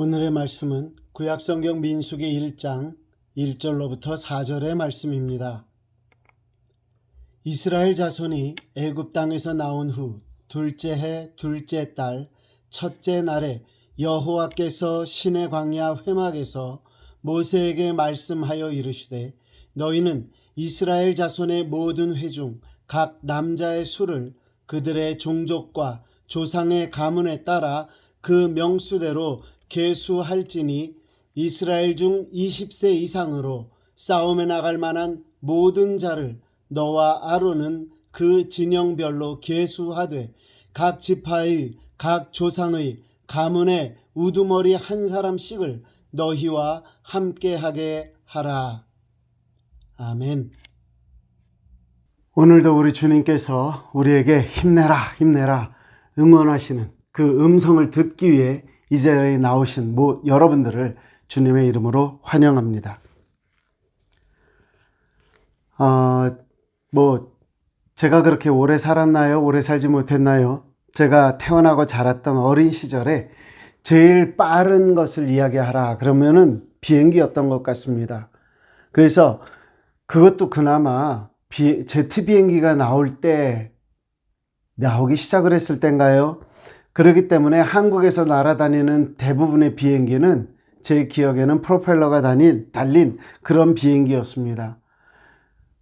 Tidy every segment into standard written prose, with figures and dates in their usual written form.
오늘의 말씀은 구약성경 민수기 1장 1절로부터 4절의 말씀입니다. 이스라엘 자손이 애굽 땅에서 나온 후 둘째 해 둘째 달 첫째 날에 여호와께서 시내 광야 회막에서 모세에게 말씀하여 이르시되 너희는 이스라엘 자손의 모든 회 중 각 남자의 수를 그들의 종족과 조상의 가문에 따라 그 명수대로 계수할지니 이스라엘 중 20세 이상으로 싸움에 나갈 만한 모든 자를 너와 아론은 그 진영별로 계수하되 각 지파의 각 조상의 가문의 우두머리 한 사람씩을 너희와 함께하게 하라. 아멘. 오늘도 우리 주님께서 우리에게 힘내라 힘내라 응원하시는 그 음성을 듣기 위해 이 자리에 나오신 여러분들을 주님의 이름으로 환영합니다. 제가 그렇게 오래 살았나요? 오래 살지 못했나요? 제가 태어나고 자랐던 어린 시절에 제일 빠른 것을 이야기하라 그러면은 비행기였던 것 같습니다. 그래서 그것도 그나마 제트 비행기가 나오기 시작을 했을 때인가요? 그렇기 때문에 한국에서 날아다니는 대부분의 비행기는 제 기억에는 프로펠러가 달린 그런 비행기였습니다.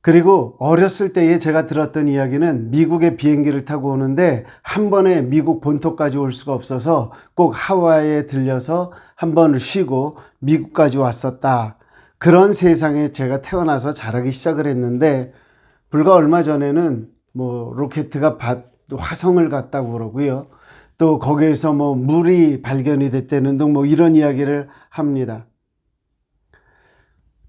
그리고 어렸을 때에 제가 들었던 이야기는 미국의 비행기를 타고 오는데 한 번에 미국 본토까지 올 수가 없어서 꼭 하와이에 들려서 한 번을 쉬고 미국까지 왔었다. 그런 세상에 제가 태어나서 자라기 시작을 했는데 불과 얼마 전에는 로켓가 화성을 갔다고 그러고요. 또 거기에서 물이 발견이 됐다는 등 이런 이야기를 합니다.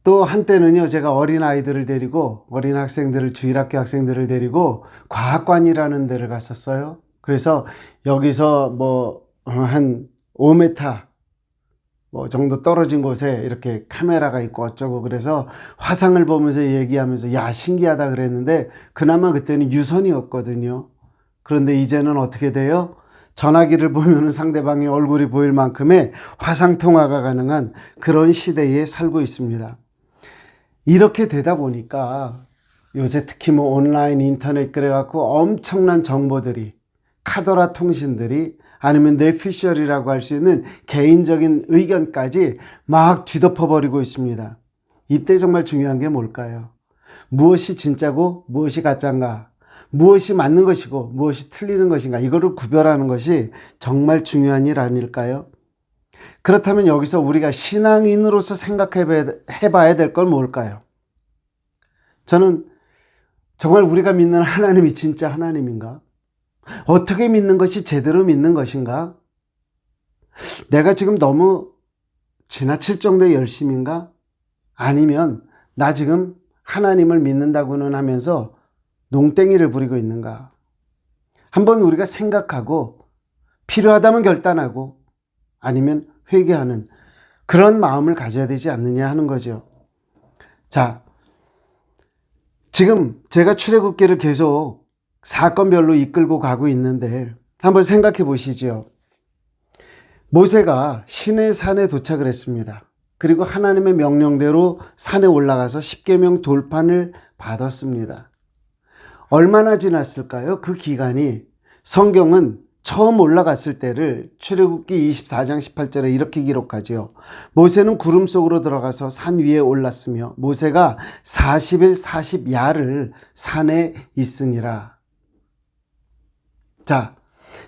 또 한때는요, 제가 어린 학생들을, 주일학교 학생들을 데리고 과학관이라는 데를 갔었어요. 그래서 여기서 한 5m 정도 떨어진 곳에 이렇게 카메라가 있고 어쩌고 그래서 화상을 보면서 얘기하면서 야, 신기하다 그랬는데 그나마 그때는 유선이었거든요. 그런데 이제는 어떻게 돼요? 전화기를 보면 상대방의 얼굴이 보일 만큼의 화상통화가 가능한 그런 시대에 살고 있습니다. 이렇게 되다 보니까 요새 특히 온라인 인터넷 그래갖고 엄청난 정보들이 카더라 통신들이 아니면 뇌피셜이라고 할 수 있는 개인적인 의견까지 막 뒤덮어버리고 있습니다. 이때 정말 중요한 게 뭘까요? 무엇이 진짜고 무엇이 가짜인가? 무엇이 맞는 것이고 무엇이 틀리는 것인가? 이거를 구별하는 것이 정말 중요한 일 아닐까요? 그렇다면 여기서 우리가 신앙인으로서 생각해봐야 될 건 뭘까요? 저는 정말 우리가 믿는 하나님이 진짜 하나님인가? 어떻게 믿는 것이 제대로 믿는 것인가? 내가 지금 너무 지나칠 정도의 열심인가? 아니면 나 지금 하나님을 믿는다고는 하면서 농땡이를 부리고 있는가? 한번 우리가 생각하고 필요하다면 결단하고 아니면 회개하는 그런 마음을 가져야 되지 않느냐 하는 거죠. 자, 지금 제가 출애굽기를 계속 사건별로 이끌고 가고 있는데 한번 생각해 보시죠. 모세가 시내산에 도착을 했습니다. 그리고 하나님의 명령대로 산에 올라가서 십계명 돌판을 받았습니다. 얼마나 지났을까요? 그 기간이. 성경은 처음 올라갔을 때를 출애굽기 24장 18절에 이렇게 기록하죠. 모세는 구름 속으로 들어가서 산 위에 올랐으며 모세가 40일 40야를 산에 있으니라. 자,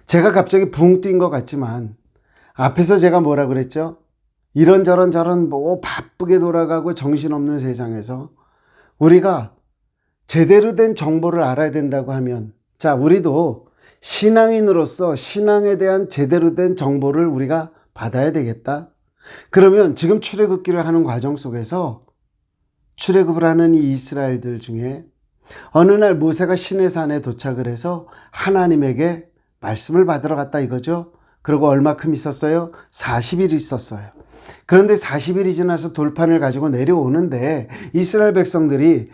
제가 갑자기 붕 뛴 것 같지만 앞에서 제가 뭐라 그랬죠? 이런저런 바쁘게 돌아가고 정신없는 세상에서 우리가 제대로 된 정보를 알아야 된다고 하면 자, 우리도 신앙인으로서 신앙에 대한 제대로 된 정보를 우리가 받아야 되겠다. 그러면 지금 출애굽기를 하는 과정 속에서 출애굽을 하는 이 이스라엘들 중에 어느 날 모세가 시내산에 도착을 해서 하나님에게 말씀을 받으러 갔다 이거죠. 그리고 얼마큼 있었어요? 40일 있었어요. 그런데 40일이 지나서 돌판을 가지고 내려오는데 이스라엘 백성들이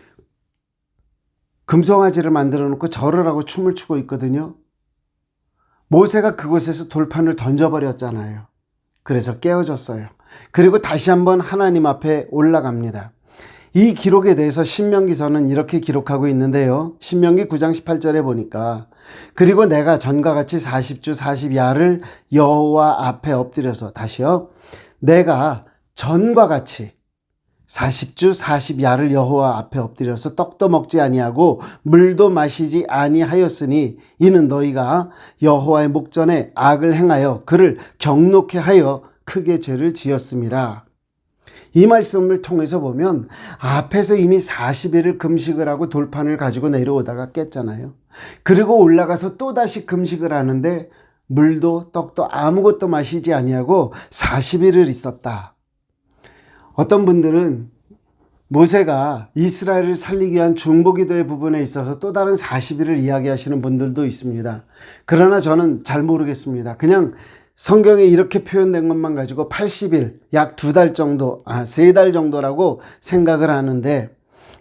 금송아지를 만들어 놓고 절을 하고 춤을 추고 있거든요. 모세가 그곳에서 돌판을 던져버렸잖아요. 그래서 깨어졌어요. 그리고 다시 한번 하나님 앞에 올라갑니다. 이 기록에 대해서 신명기서는 이렇게 기록하고 있는데요. 신명기 9장 18절에 보니까 그리고 내가 전과 같이 40주 40야를 여호와 앞에 엎드려서 다시요. 내가 전과 같이 40주 40야를 여호와 앞에 엎드려서 떡도 먹지 아니하고 물도 마시지 아니하였으니 이는 너희가 여호와의 목전에 악을 행하여 그를 경노케 하여 크게 죄를 지었음이라. 이 말씀을 통해서 보면 앞에서 이미 40일을 금식을 하고 돌판을 가지고 내려오다가 깼잖아요. 그리고 올라가서 또다시 금식을 하는데 물도 떡도 아무것도 마시지 아니하고 40일을 있었다. 어떤 분들은 모세가 이스라엘을 살리기 위한 중보기도의 부분에 있어서 또 다른 40일을 이야기하시는 분들도 있습니다. 그러나 저는 잘 모르겠습니다. 그냥 성경에 이렇게 표현된 것만 가지고 80일, 약 2달 정도, 3달 정도라고 생각을 하는데,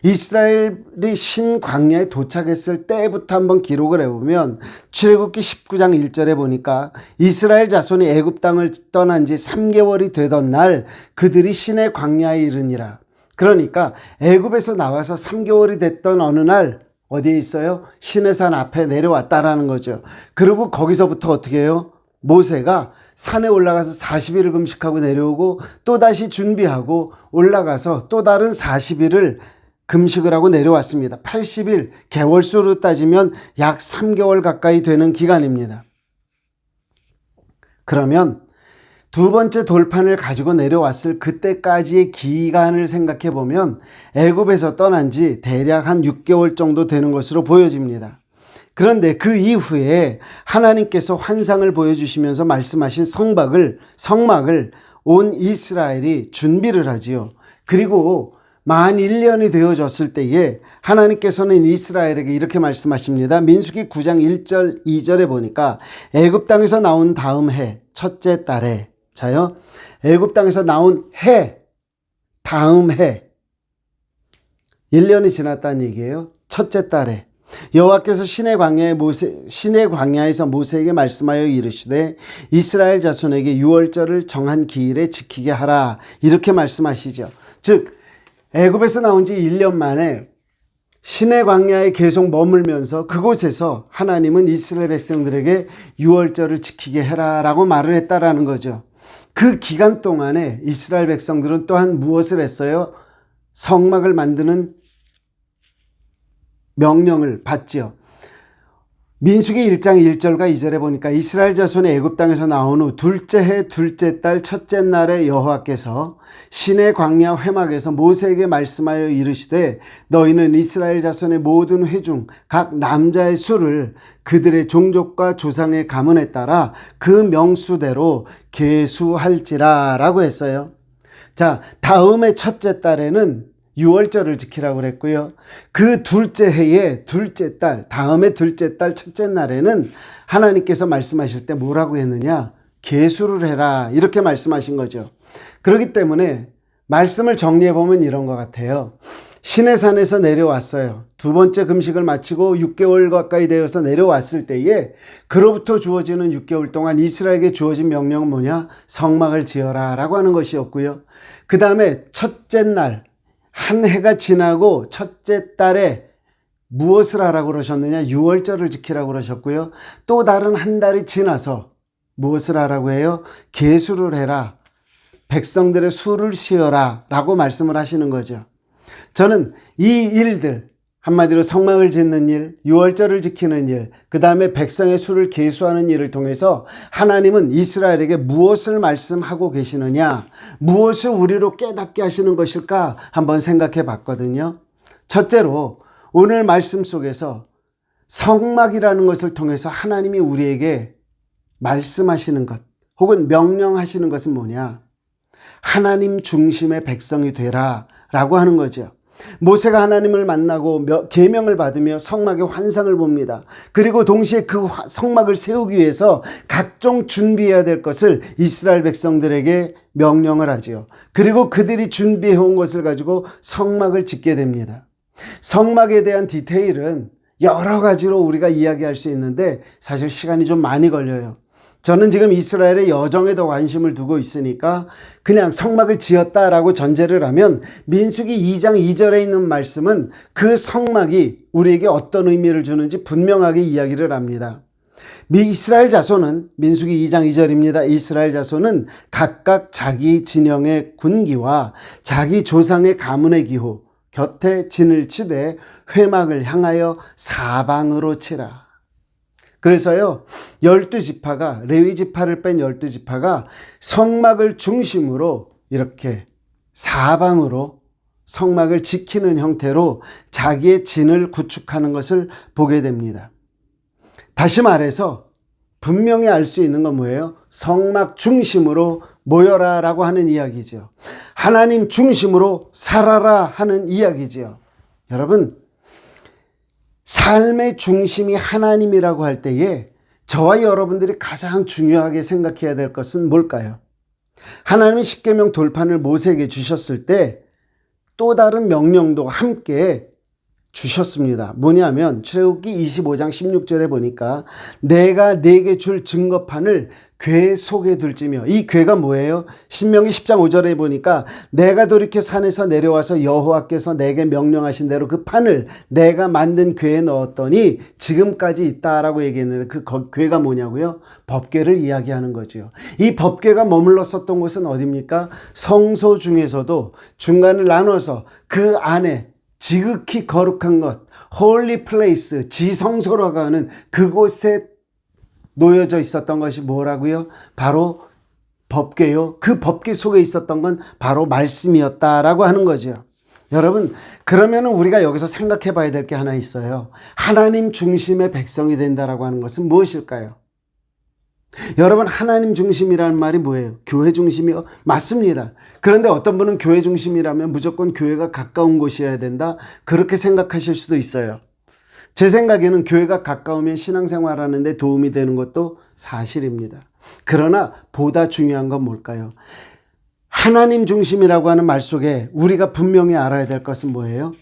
이스라엘이 신광야에 도착했을 때부터 한번 기록을 해보면 출애굽기 19장 1절에 보니까 이스라엘 자손이 애굽 땅을 떠난 지 3개월이 되던 날 그들이 신의 광야에 이르니라. 그러니까 애굽에서 나와서 3개월이 됐던 어느 날 어디에 있어요? 시내산 앞에 내려왔다라는 거죠. 그리고 거기서부터 어떻게 해요? 모세가 산에 올라가서 40일을 금식하고 내려오고 또다시 준비하고 올라가서 또 다른 40일을 금식을 하고 내려왔습니다. 80일, 개월수로 따지면 약 3개월 가까이 되는 기간입니다. 그러면 두 번째 돌판을 가지고 내려왔을 그때까지의 기간을 생각해 보면 애굽에서 떠난 지 대략 한 6개월 정도 되는 것으로 보여집니다. 그런데 그 이후에 하나님께서 환상을 보여주시면서 말씀하신 성막을 온 이스라엘이 준비를 하지요. 그리고 만 1년이 되어졌을 때에 하나님께서는 이스라엘에게 이렇게 말씀하십니다. 민수기 9장 1절 2절에 보니까 애굽 땅에서 나온 다음 해 첫째 달에, 자요, 애굽 땅에서 나온 해 다음 해 1년이 지났다는 얘기예요. 첫째 달에 여호와께서 시내 광야에서 모세에게 말씀하여 이르시되 이스라엘 자손에게 유월절을 정한 기일에 지키게 하라, 이렇게 말씀하시죠. 즉 애굽에서 나온 지 1년 만에 시내 광야에 계속 머물면서 그곳에서 하나님은 이스라엘 백성들에게 유월절을 지키게 해라 라고 말을 했다라는 거죠. 그 기간 동안에 이스라엘 백성들은 또한 무엇을 했어요? 성막을 만드는 명령을 받지요. 민수기 1장 1절과 2절에 보니까 이스라엘 자손이 애굽 땅에서 나온 후 둘째 해 둘째 달 첫째 날에 여호와께서 시내 광야 회막에서 모세에게 말씀하여 이르시되 너희는 이스라엘 자손의 모든 회중 각 남자의 수를 그들의 종족과 조상의 가문에 따라 그 명수대로 계수할지라 라고 했어요. 자, 다음에 첫째 달에는 유월절을 지키라고 그랬고요. 그 둘째 해의 둘째 달, 다음에 둘째 달 첫째 날에는 하나님께서 말씀하실 때 뭐라고 했느냐? 계수를 해라, 이렇게 말씀하신 거죠. 그렇기 때문에 말씀을 정리해 보면 이런 것 같아요. 시내산에서 내려왔어요. 두 번째 금식을 마치고 6개월 가까이 되어서 내려왔을 때에 그로부터 주어지는 6개월 동안 이스라엘에게 주어진 명령은 뭐냐? 성막을 지어라 라고 하는 것이었고요. 그 다음에 첫째 날, 한 해가 지나고 첫째 달에 무엇을 하라고 그러셨느냐? 유월절을 지키라고 그러셨고요. 또 다른 한 달이 지나서 무엇을 하라고 해요? 계수를 해라, 백성들의 수를 세어라 라고 말씀을 하시는 거죠. 저는 이 일들, 한마디로 성막을 짓는 일, 유월절을 지키는 일, 그 다음에 백성의 수를 계수하는 일을 통해서 하나님은 이스라엘에게 무엇을 말씀하고 계시느냐, 무엇을 우리로 깨닫게 하시는 것일까 한번 생각해 봤거든요. 첫째로 오늘 말씀 속에서 성막이라는 것을 통해서 하나님이 우리에게 말씀하시는 것 혹은 명령하시는 것은 뭐냐? 하나님 중심의 백성이 되라 라고 하는 거죠. 모세가 하나님을 만나고 계명을 받으며 성막의 환상을 봅니다. 그리고 동시에 그 성막을 세우기 위해서 각종 준비해야 될 것을 이스라엘 백성들에게 명령을 하지요. 그리고 그들이 준비해온 것을 가지고 성막을 짓게 됩니다. 성막에 대한 디테일은 여러 가지로 우리가 이야기할 수 있는데 사실 시간이 좀 많이 걸려요. 저는 지금 이스라엘의 여정에 더 관심을 두고 있으니까 그냥 성막을 지었다라고 전제를 하면 민수기 2장 2절에 있는 말씀은 그 성막이 우리에게 어떤 의미를 주는지 분명하게 이야기를 합니다. 이스라엘 자손은 민수기 2장 2절입니다. 이스라엘 자손은 각각 자기 진영의 군기와 자기 조상의 가문의 기호 곁에 진을 치되 회막을 향하여 사방으로 치라. 그래서요 12지파가 레위지파를 뺀 12지파가 성막을 중심으로 이렇게 사방으로 성막을 지키는 형태로 자기의 진을 구축하는 것을 보게 됩니다. 다시 말해서 분명히 알 수 있는 건 뭐예요? 성막 중심으로 모여라 라고 하는 이야기죠. 하나님 중심으로 살아라 하는 이야기죠. 여러분, 삶의 중심이 하나님이라고 할 때에 저와 여러분들이 가장 중요하게 생각해야 될 것은 뭘까요? 하나님이 십계명 돌판을 모세에게 주셨을 때 또 다른 명령도 함께 주셨습니다. 뭐냐면 출애굽기 25장 16절에 보니까 내가 네게 줄 증거판을 궤 속에 둘지며, 이 궤가 뭐예요? 신명기 10장 5절에 보니까 내가 돌이켜 산에서 내려와서 여호와께서 내게 명령하신 대로 그 판을 내가 만든 궤에 넣었더니 지금까지 있다라고 얘기했는데 그 궤가 뭐냐고요? 법궤를 이야기하는 거죠. 이 법궤가 머물렀었던 곳은 어디입니까? 성소 중에서도 중간을 나눠서 그 안에 지극히 거룩한 것, 홀리 플레이스, 지성소라고 하는 그곳에 놓여져 있었던 것이 뭐라고요? 바로 법궤요. 그 법궤 속에 있었던 건 바로 말씀이었다라고 하는 거죠. 여러분, 그러면 우리가 여기서 생각해 봐야 될 게 하나 있어요. 하나님 중심의 백성이 된다라고 하는 것은 무엇일까요? 여러분, 하나님 중심이라는 말이 뭐예요? 교회 중심이요? 맞습니다. 그런데 어떤 분은 교회 중심이라면 무조건 교회가 가까운 곳이어야 된다, 그렇게 생각하실 수도 있어요. 제 생각에는 교회가 가까우면 신앙생활하는 데 도움이 되는 것도 사실입니다. 그러나 보다 중요한 건 뭘까요? 하나님 중심이라고 하는 말 속에 우리가 분명히 알아야 될 것은 뭐예요?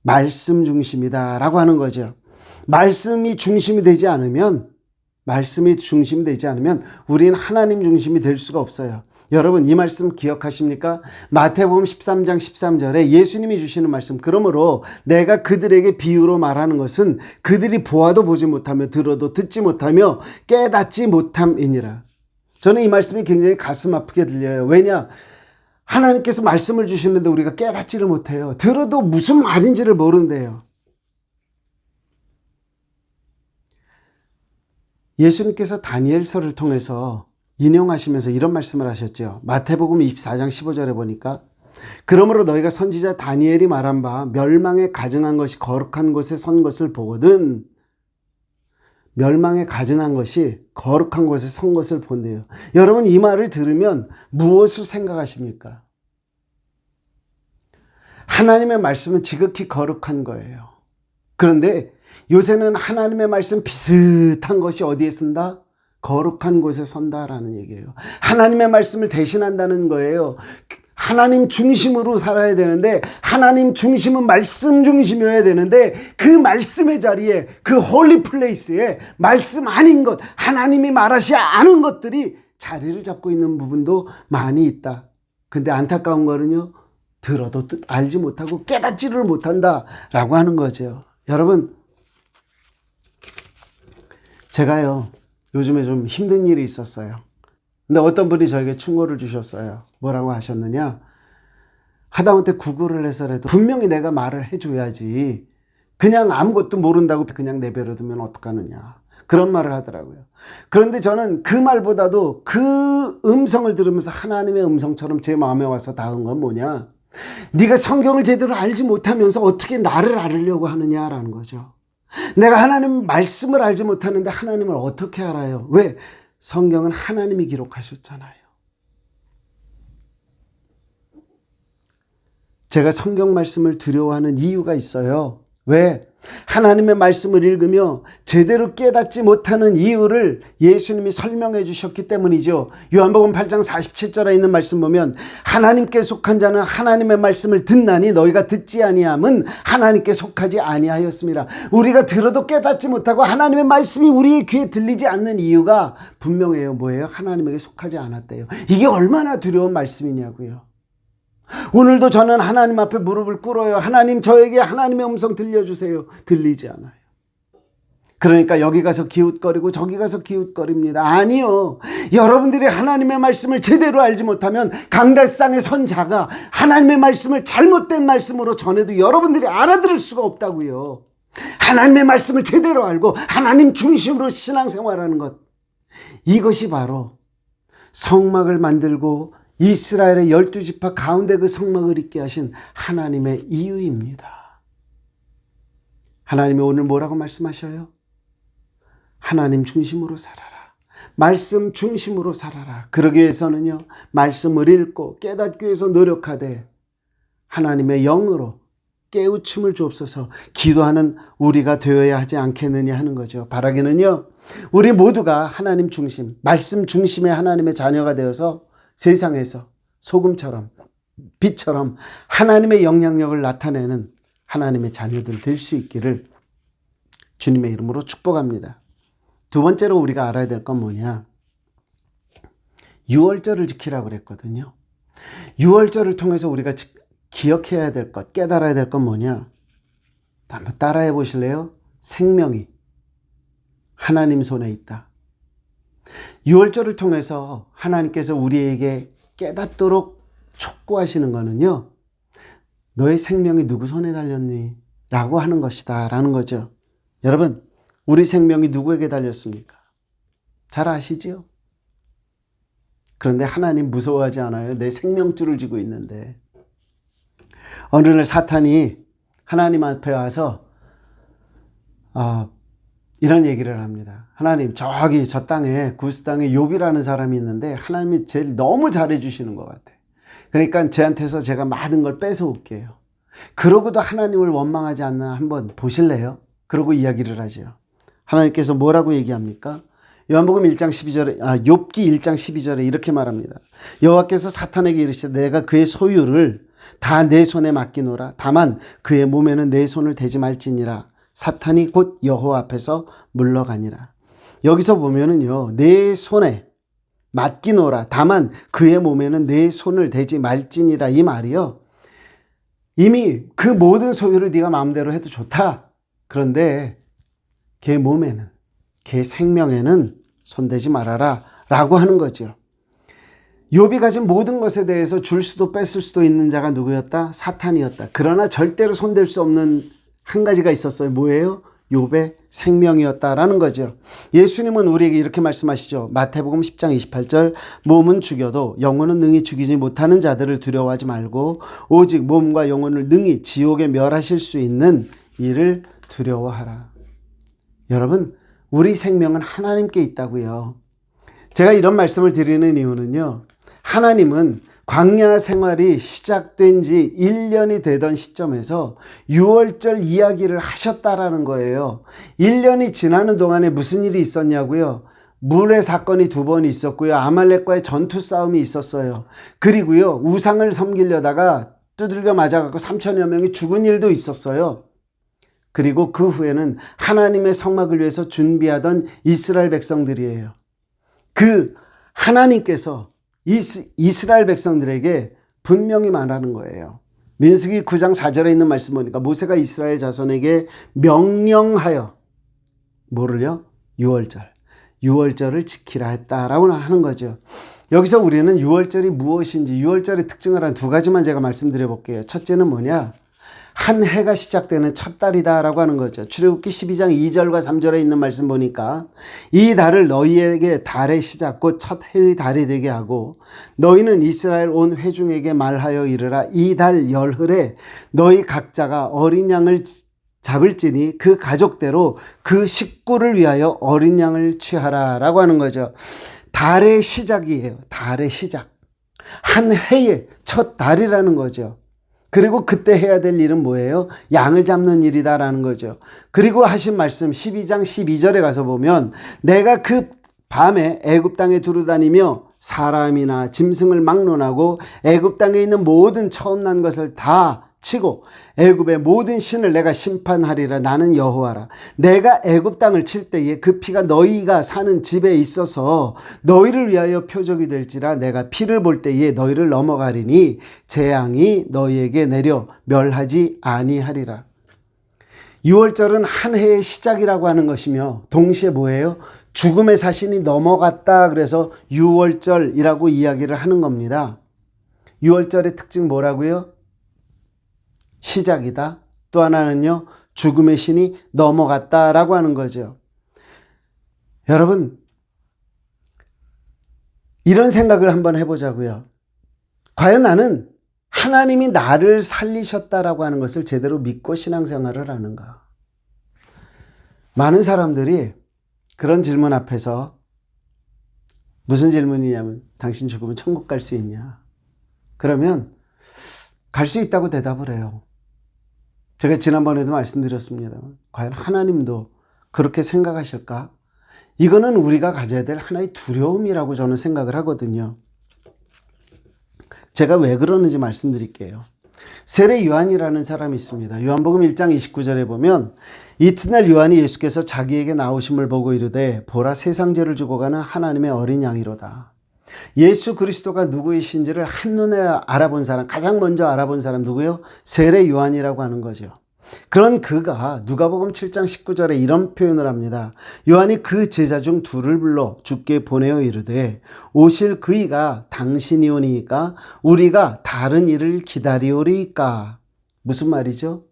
말씀 중심이다 라고 하는 거죠. 말씀이 중심이 되지 않으면 우리는 하나님 중심이 될 수가 없어요. 여러분, 이 말씀 기억하십니까? 마태복음 13장 13절에 예수님이 주시는 말씀, 그러므로 내가 그들에게 비유로 말하는 것은 그들이 보아도 보지 못하며 들어도 듣지 못하며 깨닫지 못함이니라. 저는 이 말씀이 굉장히 가슴 아프게 들려요. 왜냐? 하나님께서 말씀을 주시는데 우리가 깨닫지를 못해요. 들어도 무슨 말인지를 모른대요. 예수님께서 다니엘서를 통해서 인용하시면서 이런 말씀을 하셨죠. 마태복음 24장 15절에 보니까 그러므로 너희가 선지자 다니엘이 말한 바 멸망에 가증한 것이 거룩한 곳에 선 것을 보거든. 멸망에 가증한 것이 거룩한 곳에 선 것을 본대요. 여러분, 이 말을 들으면 무엇을 생각하십니까? 하나님의 말씀은 지극히 거룩한 거예요. 그런데 요새는 하나님의 말씀 비슷한 것이 어디에 쓴다? 거룩한 곳에 선다라는 얘기예요. 하나님의 말씀을 대신한다는 거예요. 하나님 중심으로 살아야 되는데, 하나님 중심은 말씀 중심이어야 되는데, 그 말씀의 자리에, 그 홀리 플레이스에 말씀 아닌 것, 하나님이 말하지 않은 것들이 자리를 잡고 있는 부분도 많이 있다. 근데 안타까운 거는요, 들어도 알지 못하고 깨닫지를 못한다라고 하는 거죠. 여러분, 제가요 요즘에 좀 힘든 일이 있었어요. 근데 어떤 분이 저에게 충고를 주셨어요. 뭐라고 하셨느냐? 하다못해 구글을 해서라도 분명히 내가 말을 해줘야지, 그냥 아무것도 모른다고 그냥 내버려두면 어떡하느냐, 그런 말을 하더라고요. 그런데 저는 그 말보다도 그 음성을 들으면서 하나님의 음성처럼 제 마음에 와서 닿은 건 뭐냐? 네가 성경을 제대로 알지 못하면서 어떻게 나를 알으려고 하느냐라는 거죠. 내가 하나님 말씀을 알지 못하는데 하나님을 어떻게 알아요? 왜? 성경은 하나님이 기록하셨잖아요. 제가 성경 말씀을 두려워하는 이유가 있어요. 왜? 하나님의 말씀을 읽으며 제대로 깨닫지 못하는 이유를 예수님이 설명해 주셨기 때문이죠. 요한복음 8장 47절에 있는 말씀 보면 하나님께 속한 자는 하나님의 말씀을 듣나니 너희가 듣지 아니함은 하나님께 속하지 아니하였습니다. 우리가 들어도 깨닫지 못하고 하나님의 말씀이 우리의 귀에 들리지 않는 이유가 분명해요. 뭐예요? 하나님에게 속하지 않았대요. 이게 얼마나 두려운 말씀이냐고요. 오늘도 저는 하나님 앞에 무릎을 꿇어요. 하나님, 저에게 하나님의 음성 들려주세요. 들리지 않아요. 그러니까 여기 가서 기웃거리고 저기 가서 기웃거립니다. 아니요. 여러분들이 하나님의 말씀을 제대로 알지 못하면 강달상의 선자가 하나님의 말씀을 잘못된 말씀으로 전해도 여러분들이 알아들을 수가 없다고요. 하나님의 말씀을 제대로 알고 하나님 중심으로 신앙생활하는 것, 이것이 바로 성막을 만들고 이스라엘의 12지파 가운데 그 성막을 있게 하신 하나님의 이유입니다. 하나님이 오늘 뭐라고 말씀하셔요? 하나님 중심으로 살아라. 말씀 중심으로 살아라. 그러기 위해서는요, 말씀을 읽고 깨닫기 위해서 노력하되 하나님의 영으로 깨우침을 주옵소서 기도하는 우리가 되어야 하지 않겠느냐 하는 거죠. 바라기는요, 우리 모두가 하나님 중심, 말씀 중심의 하나님의 자녀가 되어서 세상에서 소금처럼 빛처럼 하나님의 영향력을 나타내는 하나님의 자녀들 될 수 있기를 주님의 이름으로 축복합니다. 두 번째로 우리가 알아야 될 건 뭐냐? 유월절을 지키라고 그랬거든요. 유월절을 통해서 우리가 기억해야 될 것, 깨달아야 될 건 뭐냐? 한번 따라해 보실래요? 생명이 하나님 손에 있다. 유월절을 통해서 하나님께서 우리에게 깨닫도록 촉구하시는 거는요, 너의 생명이 누구 손에 달렸니? 라고 하는 것이다 라는 거죠. 여러분, 우리 생명이 누구에게 달렸습니까? 잘 아시죠? 그런데 하나님 무서워하지 않아요? 내 생명줄을 쥐고 있는데. 어느 날 사탄이 하나님 앞에 와서 이런 얘기를 합니다. 하나님, 저기 저 땅에 구스 땅에 욥이라는 사람이 있는데 하나님이 제일 너무 잘해 주시는 것 같아. 그러니까 쟤한테서 제가 많은 걸 뺏어 올게요. 그러고도 하나님을 원망하지 않나 한번 보실래요? 그러고 이야기를 하죠. 하나님께서 뭐라고 얘기합니까? 요한복음 1장 12절에 욥기 1장 12절에 이렇게 말합니다. 여호와께서 사탄에게 이르시되 내가 그의 소유를 다 내 손에 맡기노라. 다만 그의 몸에는 내 손을 대지 말지니라. 사탄이 곧 여호와 앞에서 물러가니라. 여기서 보면은요, 내 손에 맡기노라. 다만 그의 몸에는 내 손을 대지 말지니라. 이 말이요, 이미 그 모든 소유를 네가 마음대로 해도 좋다. 그런데 걔 몸에는, 걔 생명에는 손대지 말아라 라고 하는 거죠. 욥이 가진 모든 것에 대해서 줄 수도 뺏을 수도 있는 자가 누구였다? 사탄이었다. 그러나 절대로 손댈 수 없는 한 가지가 있었어요. 뭐예요? 욥의 생명이었다라는 거죠. 예수님은 우리에게 이렇게 말씀하시죠. 마태복음 10장 28절, 몸은 죽여도 영혼은 능히 죽이지 못하는 자들을 두려워하지 말고 오직 몸과 영혼을 능히 지옥에 멸하실 수 있는 이를 두려워하라. 여러분, 우리 생명은 하나님께 있다고요. 제가 이런 말씀을 드리는 이유는요, 하나님은 광야 생활이 시작된 지 1년이 되던 시점에서 유월절 이야기를 하셨다라는 거예요. 1년이 지나는 동안에 무슨 일이 있었냐고요? 물의 사건이 2번 있었고요. 아말렉과의 전투 싸움이 있었어요. 그리고요, 우상을 섬기려다가 두들겨 맞아갖고 3천여 명이 죽은 일도 있었어요. 그리고 그 후에는 하나님의 성막을 위해서 준비하던 이스라엘 백성들이에요. 그 하나님께서 이스라엘 백성들에게 분명히 말하는 거예요. 민수기 9장 4절에 있는 말씀 보니까 모세가 이스라엘 자손에게 명령하여 뭐를요? 유월절을 지키라 했다라고 하는 거죠. 여기서 우리는 유월절이 무엇인지, 유월절의 특징을 한 2가지만 제가 말씀드려 볼게요. 첫째는 뭐냐? 한 해가 시작되는 첫 달이다라고 하는 거죠. 출애굽기 12장 2절과 3절에 있는 말씀 보니까 이 달을 너희에게 달의 시작 곧 첫 해의 달이 되게 하고 너희는 이스라엘 온 회중에게 말하여 이르라. 이 달 열흘에 너희 각자가 어린 양을 잡을지니 그 가족대로 그 식구를 위하여 어린 양을 취하라 라고 하는 거죠. 달의 시작이에요. 달의 시작. 한 해의 첫 달이라는 거죠. 그리고 그때 해야 될 일은 뭐예요? 양을 잡는 일이다라는 거죠. 그리고 하신 말씀 12장 12절에 가서 보면 내가 그 밤에 애굽 땅에 두루다니며 사람이나 짐승을 막론하고 애굽 땅에 있는 모든 처음 난 것을 다 치고 애굽의 모든 신을 내가 심판하리라. 나는 여호와라. 내가 애굽 땅을 칠 때에 그 피가 너희가 사는 집에 있어서 너희를 위하여 표적이 될지라. 내가 피를 볼 때에 너희를 넘어가리니 재앙이 너희에게 내려 멸하지 아니하리라. 6월절은 한 해의 시작이라고 하는 것이며 동시에 뭐예요? 죽음의 사신이 넘어갔다. 그래서 6월절이라고 이야기를 하는 겁니다. 6월절의 특징 뭐라고요? 시작이다. 또 하나는요, 죽음의 신이 넘어갔다라고 하는 거죠. 여러분, 이런 생각을 한번 해보자고요. 과연 나는 하나님이 나를 살리셨다라고 하는 것을 제대로 믿고 신앙생활을 하는가? 많은 사람들이 그런 질문 앞에서 무슨 질문이냐면 당신 죽으면 천국 갈 수 있냐? 그러면 갈 수 있다고 대답을 해요. 제가 지난번에도 말씀드렸습니다. 과연 하나님도 그렇게 생각하실까? 이거는 우리가 가져야 될 하나의 두려움이라고 저는 생각을 하거든요. 제가 왜 그러는지 말씀드릴게요. 세례 요한이라는 사람이 있습니다. 요한복음 1장 29절에 보면 이튿날 요한이 예수께서 자기에게 나오심을 보고 이르되 보라 세상 죄를 주고 가는 하나님의 어린 양이로다. 예수 그리스도가 누구이신지를 한눈에 알아본 사람, 가장 먼저 알아본 사람 누구요? 세례 요한이라고 하는 거죠. 그런 그가 누가복음 7장 19절에 이런 표현을 합니다. 요한이 그 제자 중 둘을 불러 주께 보내어 이르되 오실 그이가 당신이오니까 우리가 다른 일을 기다리오리까. 무슨 말이죠?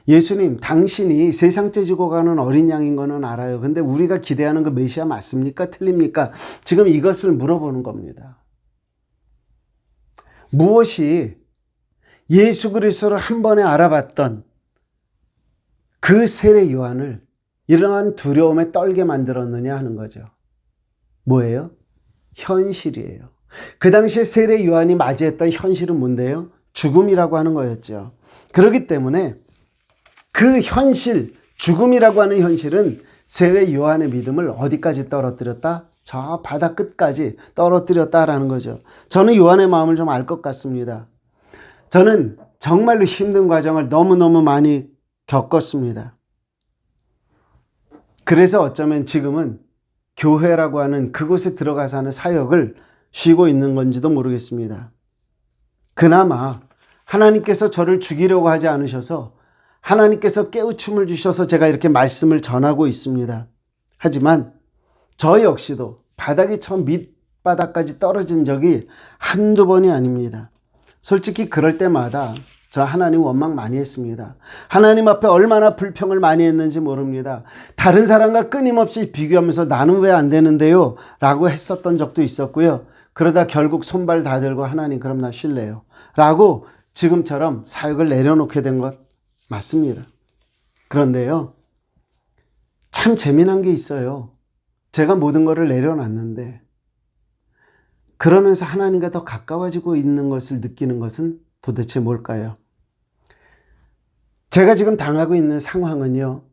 예수님, 당신이 세상죄 지고 가는 어린 양인 거는 알아요. 근데 우리가 기대하는 그 메시아 맞습니까? 틀립니까? 지금 이것을 물어보는 겁니다. 무엇이 예수 그리스도를 한 번에 알아봤던 그 세례 요한을 이러한 두려움에 떨게 만들었느냐 하는 거죠. 뭐예요? 현실이에요. 그 당시에 세례 요한이 맞이했던 현실은 뭔데요? 죽음이라고 하는 거였죠. 그렇기 때문에 그 현실, 죽음이라고 하는 현실은 세례 요한의 믿음을 어디까지 떨어뜨렸다? 저 바다 끝까지 떨어뜨렸다라는 거죠. 저는 요한의 마음을 좀 알 것 같습니다. 저는 정말로 힘든 과정을 너무너무 많이 겪었습니다. 그래서 어쩌면 지금은 교회라고 하는 그곳에 들어가서 하는 사역을 쉬고 있는 건지도 모르겠습니다. 그나마 하나님께서 저를 죽이려고 하지 않으셔서 하나님께서 깨우침을 주셔서 제가 이렇게 말씀을 전하고 있습니다. 하지만 저 역시도 바닥이 처음 밑바닥까지 떨어진 적이 한두 번이 아닙니다. 솔직히 그럴 때마다 저 하나님 원망 많이 했습니다. 하나님 앞에 얼마나 불평을 많이 했는지 모릅니다. 다른 사람과 끊임없이 비교하면서 나는 왜 안 되는데요? 라고 했었던 적도 있었고요. 그러다 결국 손발 다 들고 하나님 그럼 나 쉴래요. 라고 지금처럼 사역을 내려놓게 된 것 맞습니다. 그런데요, 참 재미난 게 있어요. 제가 모든 것을 내려놨는데 그러면서 하나님과 더 가까워지고 있는 것을 느끼는 것은 도대체 뭘까요? 제가 지금 당하고 있는 상황은요,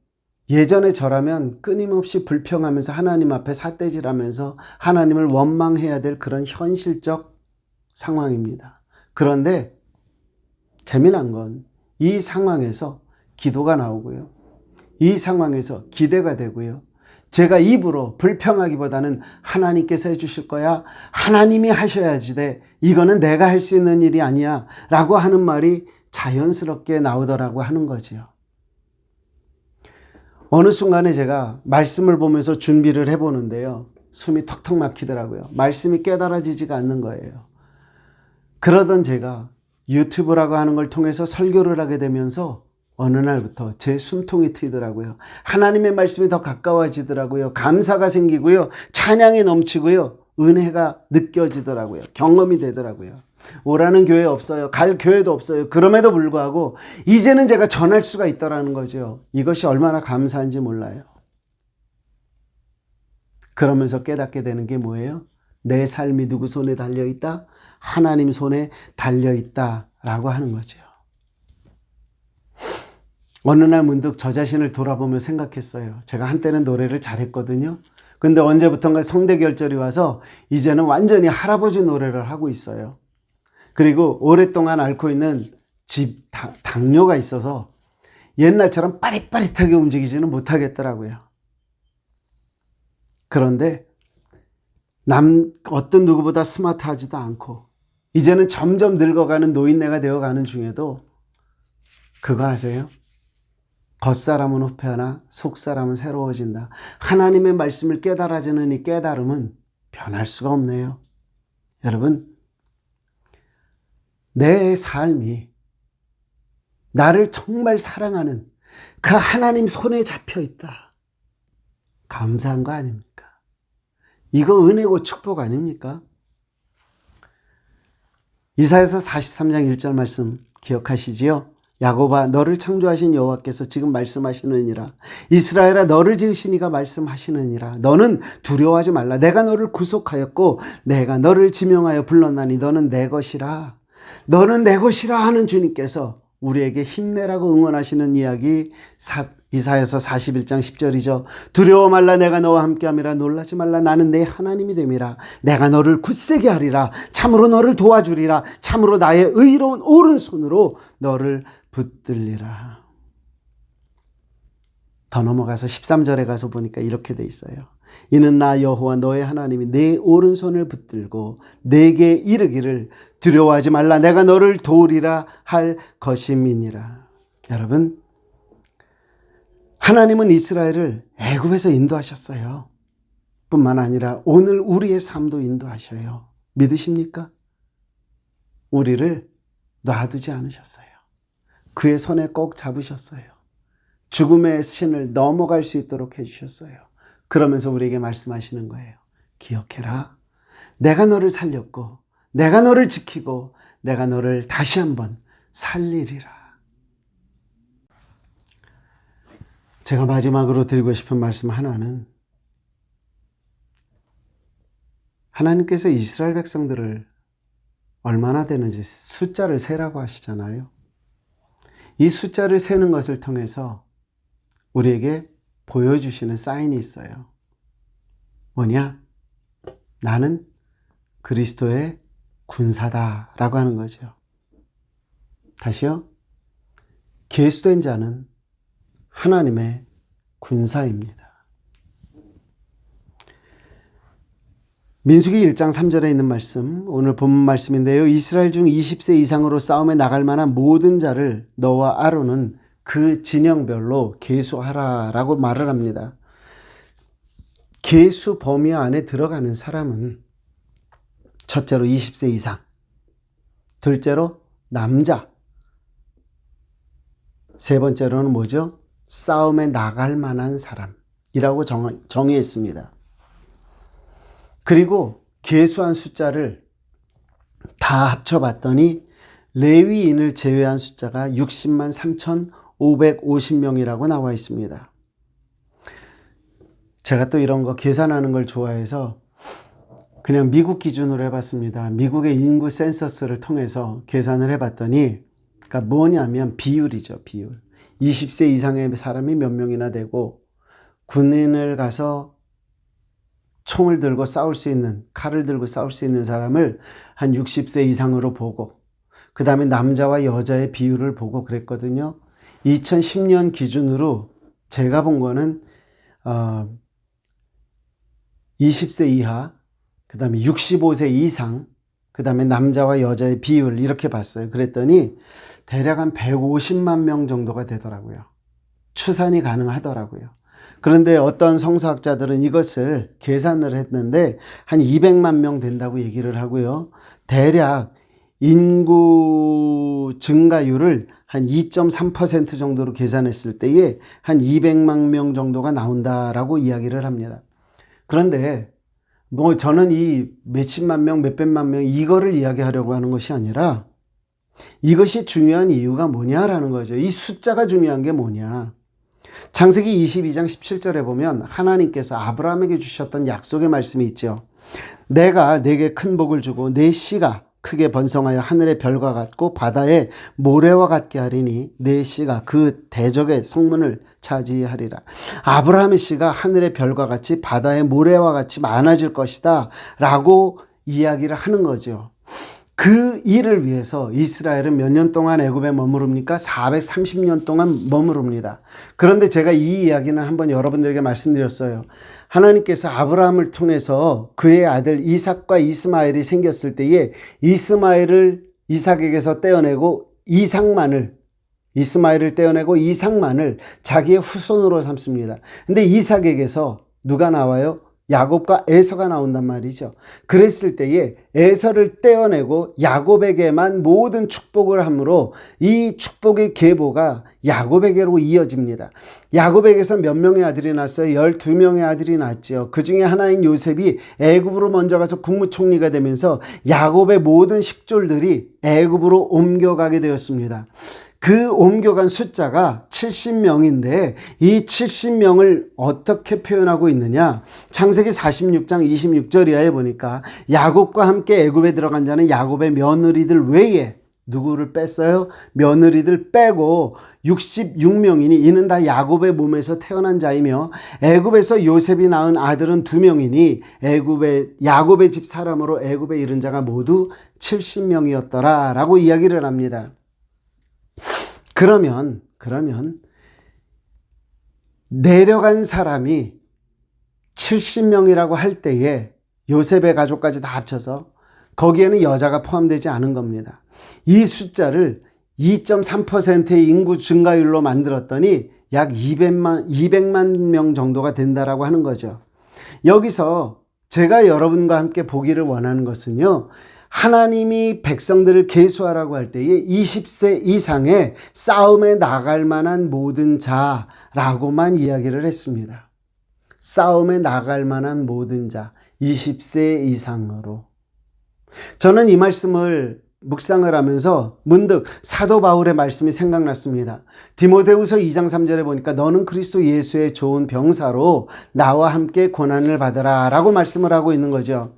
예전에 저라면 끊임없이 불평하면서 하나님 앞에 삿대질하면서 하나님을 원망해야 될 그런 현실적 상황입니다. 그런데 재미난 건 이 상황에서 기도가 나오고요. 이 상황에서 기대가 되고요. 제가 입으로 불평하기보다는 하나님께서 해주실 거야. 하나님이 하셔야지 돼. 이거는 내가 할 수 있는 일이 아니야. 라고 하는 말이 자연스럽게 나오더라고 하는 거지요. 어느 순간에 제가 말씀을 보면서 준비를 해보는데요. 숨이 턱턱 막히더라고요. 말씀이 깨달아지지가 않는 거예요. 그러던 제가 유튜브라고 하는 걸 통해서 설교를 하게 되면서 어느 날부터 제 숨통이 트이더라고요. 하나님의 말씀이 더 가까워지더라고요. 감사가 생기고요. 찬양이 넘치고요. 은혜가 느껴지더라고요. 경험이 되더라고요. 오라는 교회 없어요. 갈 교회도 없어요. 그럼에도 불구하고 이제는 제가 전할 수가 있다는 거죠. 이것이 얼마나 감사한지 몰라요. 그러면서 깨닫게 되는 게 뭐예요? 내 삶이 누구 손에 달려있다? 하나님 손에 달려있다 라고 하는 거죠. 어느 날 문득 저 자신을 돌아보며 생각했어요. 제가 한때는 노래를 잘했거든요. 근데 언제부턴가 성대결절이 와서 이제는 완전히 할아버지 노래를 하고 있어요. 그리고 오랫동안 앓고 있는 당뇨가 있어서 옛날처럼 빠릿빠릿하게 움직이지는 못하겠더라고요. 그런데 어떤 누구보다 스마트하지도 않고 이제는 점점 늙어가는 노인네가 되어가는 중에도 그거 아세요? 겉사람은 후패하나 속사람은 새로워진다. 하나님의 말씀을 깨달아지는 이 깨달음은 변할 수가 없네요. 여러분, 내 삶이 나를 정말 사랑하는 그 하나님 손에 잡혀 있다. 감사한 거 아닙니까? 이거 은혜고 축복 아닙니까? 이사야서 43장 1절 말씀 기억하시지요? 야곱아, 너를 창조하신 여호와께서 지금 말씀하시느니라. 이스라엘아, 너를 지으신 이가 말씀하시느니라. 너는 두려워하지 말라. 내가 너를 구속하였고 내가 너를 지명하여 불렀나니 너는 내 것이라. 너는 내 것이라 하는 주님께서 우리에게 힘내라고 응원하시는 이야기 이사야서 41장 10절이죠. 두려워 말라. 내가 너와 함께함이라. 놀라지 말라. 나는 내 하나님이 됨이라. 내가 너를 굳세게 하리라. 참으로 너를 도와주리라. 참으로 나의 의로운 오른손으로 너를 붙들리라. 더 넘어가서 13절에 가서 보니까 이렇게 돼 있어요. 이는 나 여호와 너의 하나님이 내 오른손을 붙들고 내게 이르기를 두려워하지 말라. 내가 너를 도우리라 할 것임이니라. 여러분, 하나님은 이스라엘을 애굽에서 인도하셨어요. 뿐만 아니라 오늘 우리의 삶도 인도하셔요. 믿으십니까? 우리를 놔두지 않으셨어요. 그의 손에 꼭 잡으셨어요. 죽음의 신을 넘어갈 수 있도록 해주셨어요. 그러면서 우리에게 말씀하시는 거예요. 기억해라. 내가 너를 살렸고 내가 너를 지키고 내가 너를 다시 한번 살리리라. 제가 마지막으로 드리고 싶은 말씀 하나는, 하나님께서 이스라엘 백성들을 얼마나 되는지 숫자를 세라고 하시잖아요. 이 숫자를 세는 것을 통해서 우리에게 보여주시는 사인이 있어요. 뭐냐? 나는 그리스도의 군사다라고 하는 거죠. 다시요. 계수된 자는 하나님의 군사입니다. 민수기 1장 3절에 있는 말씀, 오늘 본문 말씀인데요. 이스라엘 중 20세 이상으로 싸움에 나갈 만한 모든 자를 너와 아론은 그 진영별로 계수하라라고 말을 합니다. 계수 범위 안에 들어가는 사람은 첫째로 20세 이상, 둘째로 남자, 세 번째로는 뭐죠? 싸움에 나갈 만한 사람이라고 정의했습니다. 그리고 계수한 숫자를 다 합쳐봤더니 레위인을 제외한 숫자가 60만 3,550명이라고 나와 있습니다. 제가 또 이런 거 계산하는 걸 좋아해서 그냥 미국 기준으로 해봤습니다. 미국의 인구 센서스를 통해서 계산을 해봤더니, 그러니까 뭐냐면 비율이죠, 비율. 20세 이상의 사람이 몇 명이나 되고, 군인을 가서 총을 들고 싸울 수 있는, 칼을 들고 싸울 수 있는 사람을 한 60세 이상으로 보고, 그 다음에 남자와 여자의 비율을 보고 그랬거든요. 2010년 기준으로 제가 본 거는 20세 이하, 그 다음에 65세 이상, 그 다음에 남자와 여자의 비율 이렇게 봤어요. 그랬더니 대략 한 150만 명 정도가 되더라고요. 추산이 가능하더라고요. 그런데 어떤 성서학자들은 이것을 계산을 했는데 한 200만 명 된다고 얘기를 하고요. 대략 인구 증가율을 한 2.3% 정도로 계산했을 때에 한 200만 명 정도가 나온다라고 이야기를 합니다. 그런데 뭐 저는 이 몇십만 명, 몇백만 명 이거를 이야기하려고 하는 것이 아니라 이것이 중요한 이유가 뭐냐라는 거죠. 이 숫자가 중요한 게 뭐냐. 창세기 22장 17절에 보면 하나님께서 아브라함에게 주셨던 약속의 말씀이 있죠. 내가 네게 큰 복을 주고 내 씨가 크게 번성하여 하늘의 별과 같고 바다의 모래와 같게 하리니 내 씨가 그 대적의 성문을 차지하리라. 아브라함의 씨가 하늘의 별과 같이 바다의 모래와 같이 많아질 것이다 라고 이야기를 하는 거죠. 그 일을 위해서 이스라엘은 몇 년 동안 애굽에 머무릅니까? 430년 동안 머무릅니다. 그런데 제가 이 이야기는 한번 여러분들에게 말씀드렸어요. 하나님께서 아브라함을 통해서 그의 아들 이삭과 이스마엘이 생겼을 때에 이스마엘을 이삭에게서 떼어내고 이스마엘을 떼어내고 이삭만을 자기의 후손으로 삼습니다. 근데 이삭에게서 누가 나와요? 야곱과 에서가 나온단 말이죠. 그랬을 때에 에서를 떼어내고 야곱에게만 모든 축복을 함으로 이 축복의 계보가 야곱에게로 이어집니다. 야곱에게서 몇 명의 아들이 났어요? 12명의 아들이 났죠. 그 중에 하나인 요셉이 애굽으로 먼저 가서 국무총리가 되면서 야곱의 모든 식졸들이 애굽으로 옮겨가게 되었습니다. 그 옮겨간 숫자가 70명인데 이 70명을 어떻게 표현하고 있느냐? 창세기 46장 26절 이하에 보니까 야곱과 함께 애굽에 들어간 자는 야곱의 며느리들 외에 누구를 뺐어요? 며느리들 빼고 66명이니 이는 다 야곱의 몸에서 태어난 자이며 애굽에서 요셉이 낳은 아들은 2명이니 야곱의 집 사람으로 애굽에 이른 자가 모두 70명이었더라 라고 이야기를 합니다. 그러면 내려간 사람이 70명이라고 할 때에 요셉의 가족까지 다 합쳐서 거기에는 여자가 포함되지 않은 겁니다. 이 숫자를 2.3%의 인구 증가율로 만들었더니 약 200만 명 정도가 된다라고 하는 거죠. 여기서 제가 여러분과 함께 보기를 원하는 것은요. 하나님이 백성들을 계수하라고 할 때에 20세 이상의 싸움에 나갈 만한 모든 자라고만 이야기를 했습니다. 싸움에 나갈 만한 모든 자, 20세 이상으로. 저는 이 말씀을 묵상을 하면서 문득 사도 바울의 말씀이 생각났습니다. 디모데후서 2장 3절에 보니까 너는 그리스도 예수의 좋은 병사로 나와 함께 고난을 받으라 라고 말씀을 하고 있는 거죠.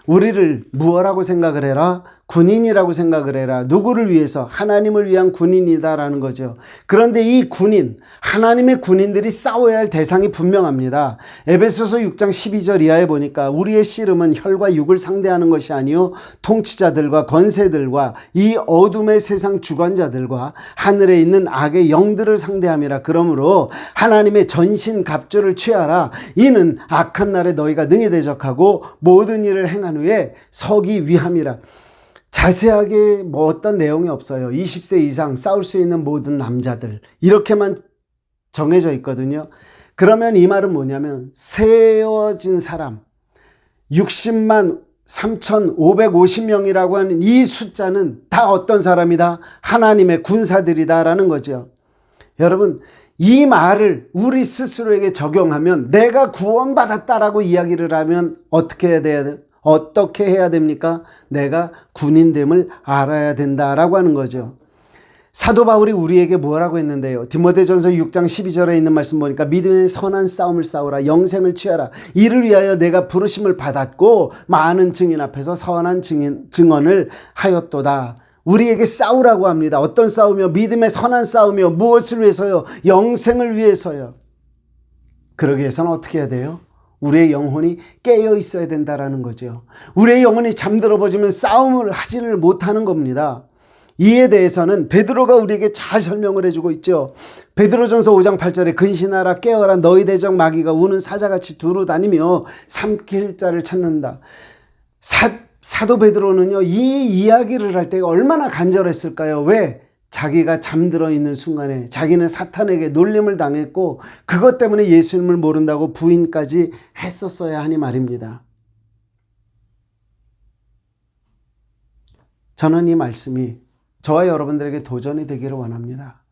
우리를 무엇라고 생각을 해라? 군인이라고 생각을 해라. 누구를 위해서? 하나님을 위한 군인이다라는 거죠. 그런데 이 군인, 하나님의 군인들이 싸워야 할 대상이 분명합니다. 에베소서 6장 12절 이하에 보니까 우리의 씨름은 혈과 육을 상대하는 것이 아니요 통치자들과 권세들과 이 어둠의 세상 주관자들과 하늘에 있는 악의 영들을 상대함이라. 그러므로 하나님의 전신 갑주를 취하라. 이는 악한 날에 너희가 능히 대적하고 모든 일을 행한 후에 서기 위함이라. 자세하게 뭐 어떤 내용이 없어요. 20세 이상 싸울 수 있는 모든 남자들 이렇게만 정해져 있거든요. 그러면 이 말은 뭐냐면 세워진 사람 60만 3,550명이라고 하는 이 숫자는 다 어떤 사람이다? 하나님의 군사들이다 라는 거죠. 여러분 이 말을 우리 스스로에게 적용하면 내가 구원받았다라고 이야기를 하면 어떻게 해야 돼요? 어떻게 해야 됩니까? 내가 군인됨을 알아야 된다라고 하는 거죠. 사도 바울이 우리에게 뭐라고 했는데요? 디모데전서 6장 12절에 있는 말씀 보니까 믿음의 선한 싸움을 싸우라. 영생을 취하라. 이를 위하여 내가 부르심을 받았고 많은 증인 앞에서 선한 증언을 하였도다. 우리에게 싸우라고 합니다. 어떤 싸움이요? 믿음의 선한 싸움이요. 무엇을 위해서요? 영생을 위해서요. 그러기 위해서는 어떻게 해야 돼요? 우리의 영혼이 깨어 있어야 된다라는 거죠. 우리의 영혼이 잠들어 버리면 싸움을 하지를 못하는 겁니다. 이에 대해서는 베드로가 우리에게 잘 설명을 해주고 있죠. 베드로전서 5장 8절에 근신하라 깨어라 너희 대적 마귀가 우는 사자같이 두루 다니며 삼킬 자를 찾는다. 사도 베드로는요 이 이야기를 할 때 얼마나 간절했을까요? 왜? 자기가 잠들어 있는 순간에 자기는 사탄에게 놀림을 당했고 그것 때문에 예수님을 모른다고 부인까지 했었어야 하니 말입니다. 저는 이 말씀이 저와 여러분들에게 도전이 되기를 원합니다.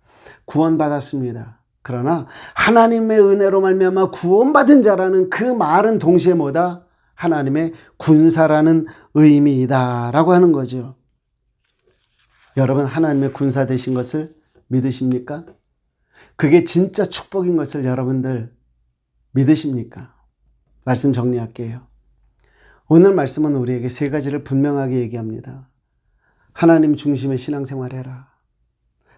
구원받았습니다. 그러나 하나님의 은혜로 말미암아 구원받은 자라는 그 말은 동시에 뭐다? 하나님의 군사라는 의미이다 라고 하는 거죠. 여러분 하나님의 군사 되신 것을 믿으십니까? 그게 진짜 축복인 것을 여러분들 믿으십니까? 말씀 정리할게요. 오늘 말씀은 우리에게 세 가지를 분명하게 얘기합니다. 하나님 중심의 신앙생활 해라.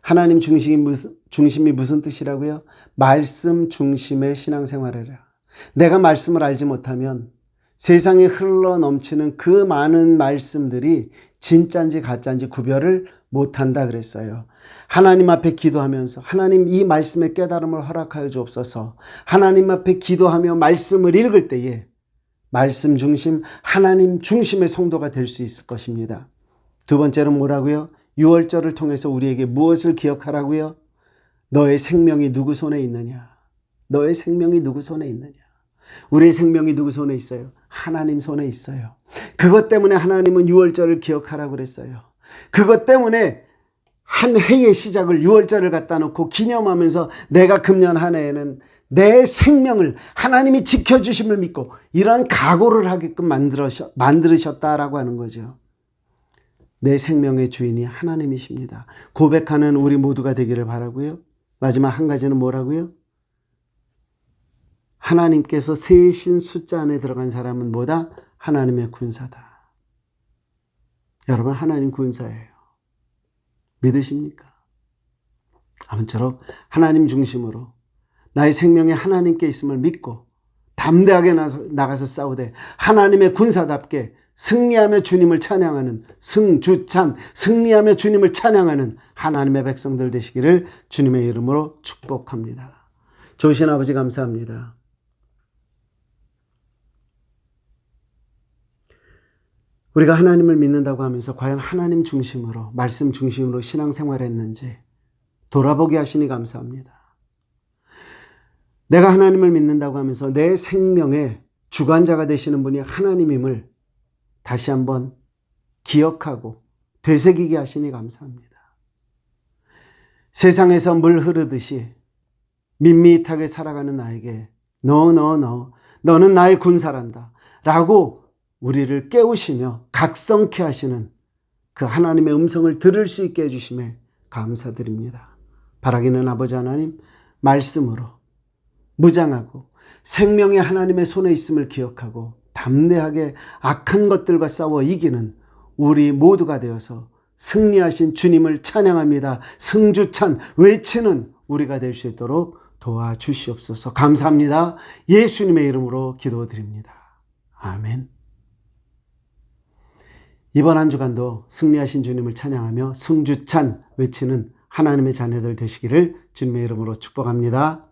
하나님 중심이 무슨 뜻이라고요? 말씀 중심의 신앙생활 해라. 내가 말씀을 알지 못하면 세상에 흘러 넘치는 그 많은 말씀들이 진짜인지 가짜인지 구별을 못한다 그랬어요. 하나님 앞에 기도하면서 하나님 이 말씀의 깨달음을 허락하여 주옵소서. 하나님 앞에 기도하며 말씀을 읽을 때에 말씀 중심, 하나님 중심의 성도가 될 수 있을 것입니다. 두 번째로 뭐라고요? 유월절을 통해서 우리에게 무엇을 기억하라고요? 너의 생명이 누구 손에 있느냐? 너의 생명이 누구 손에 있느냐? 우리의 생명이 누구 손에 있어요? 하나님 손에 있어요. 그것 때문에 하나님은 유월절을 기억하라고 그랬어요. 그것 때문에 한 해의 시작을 유월절을 갖다 놓고 기념하면서 내가 금년 한 해에는 내 생명을 하나님이 지켜주심을 믿고 이런 각오를 하게끔 만들으셨다라고 하는 거죠. 내 생명의 주인이 하나님이십니다. 고백하는 우리 모두가 되기를 바라고요. 마지막 한 가지는 뭐라고요? 하나님께서 세신 숫자 안에 들어간 사람은 뭐다? 하나님의 군사다. 여러분, 하나님 군사예요. 믿으십니까? 아무쪼록 하나님 중심으로 나의 생명이 하나님께 있음을 믿고 담대하게 나가서 싸우되 하나님의 군사답게 승리하며 주님을 찬양하는 승주찬, 승리하며 주님을 찬양하는 하나님의 백성들 되시기를 주님의 이름으로 축복합니다. 좋으신 아버지 감사합니다. 우리가 하나님을 믿는다고 하면서 과연 하나님 중심으로, 말씀 중심으로 신앙생활을 했는지 돌아보게 하시니 감사합니다. 내가 하나님을 믿는다고 하면서 내 생명의 주관자가 되시는 분이 하나님임을 다시 한번 기억하고 되새기게 하시니 감사합니다. 세상에서 물 흐르듯이 밋밋하게 살아가는 나에게 너는 나의 군사란다 라고 우리를 깨우시며 각성케 하시는 그 하나님의 음성을 들을 수 있게 해주심에 감사드립니다. 바라기는 아버지 하나님, 말씀으로 무장하고 생명이 하나님의 손에 있음을 기억하고 담대하게 악한 것들과 싸워 이기는 우리 모두가 되어서 승리하신 주님을 찬양합니다. 승주찬 외치는 우리가 될 수 있도록 도와주시옵소서. 감사합니다. 예수님의 이름으로 기도드립니다. 아멘. 이번 한 주간도 승리하신 주님을 찬양하며 승주찬 외치는 하나님의 자녀들 되시기를 주님의 이름으로 축복합니다.